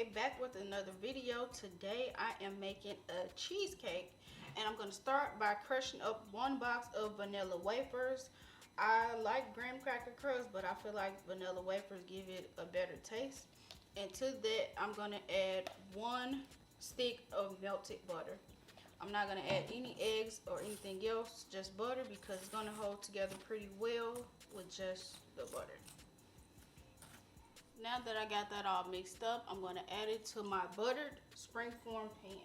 Okay, back with another video. Today I am making a cheesecake, and I'm going to start by crushing up 1 box of vanilla wafers. I like graham cracker crust, but I feel like vanilla wafers give it a better taste. And to that, I'm going to add 1 stick of melted butter. I'm not going to add any eggs or anything else, just butter, because it's going to hold together pretty well with just the butter. Now that I got that all mixed up, I'm going to add it to my buttered springform pan.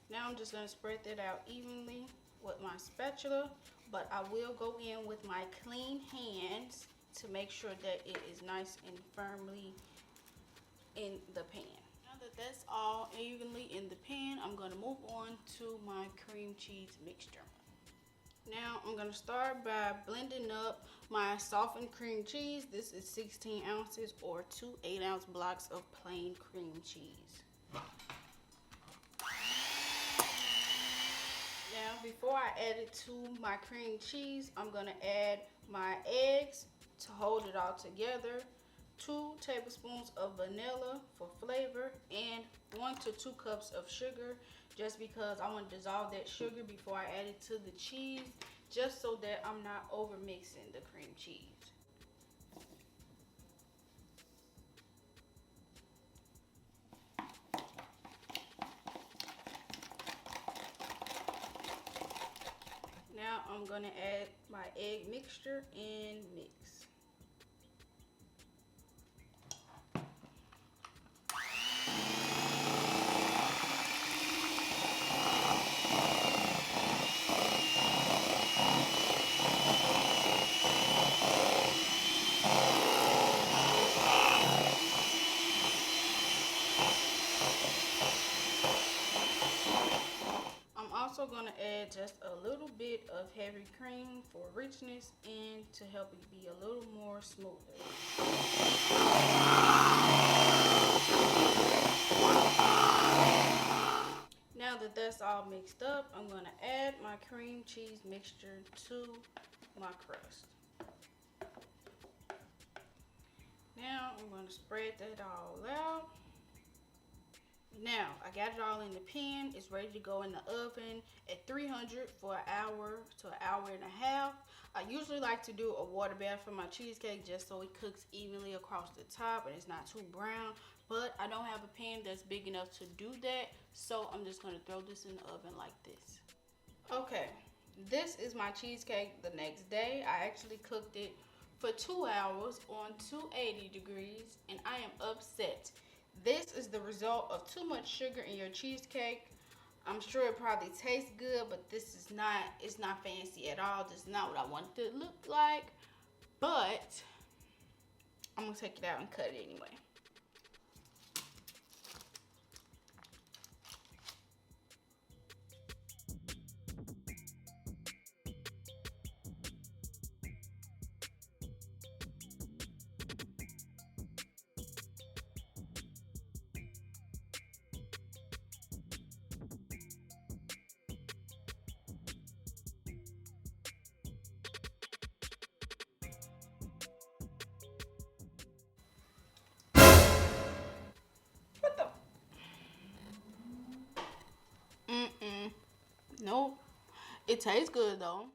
Now I'm just going to spread that out evenly with my spatula, but I will go in with my clean hands to make sure that it is nice and firmly in the pan. Now that that's all evenly in the pan, I'm going to move on to my cream cheese mixture. Now I'm going to start by blending up my softened cream cheese. This is 16 ounces or 2 8-ounce blocks of plain cream cheese. Now before I add it to my cream cheese, I'm going to add my eggs to hold it all together, 2 tablespoons of vanilla for flavor, and 1 to 2 cups of sugar, just because I want to dissolve that sugar before I add it to the cheese, just so that I'm not over mixing the cream cheese. Now I'm going to add my egg mixture and mix. I'm also going to add just a little bit of heavy cream for richness and to help it be a little more smoother. Now that that's all mixed up, I'm going to add my cream cheese mixture to my crust. Now I'm going to spread that all out. Now, I got it all in the pan. It's ready to go in the oven at 300 for an hour to an hour and a half. I usually like to do a water bath for my cheesecake just so it cooks evenly across the top and it's not too brown. But I don't have a pan that's big enough to do that, so I'm just going to throw this in the oven like this. Okay, this is my cheesecake the next day. I actually cooked it for 2 hours on 280 degrees, and I am upset. This is the result of too much sugar in your cheesecake. I'm sure it probably tastes good, but it's not fancy at all. This is not what I want it to look like. But I'm gonna take it out and cut it anyway. Nope. It tastes good though.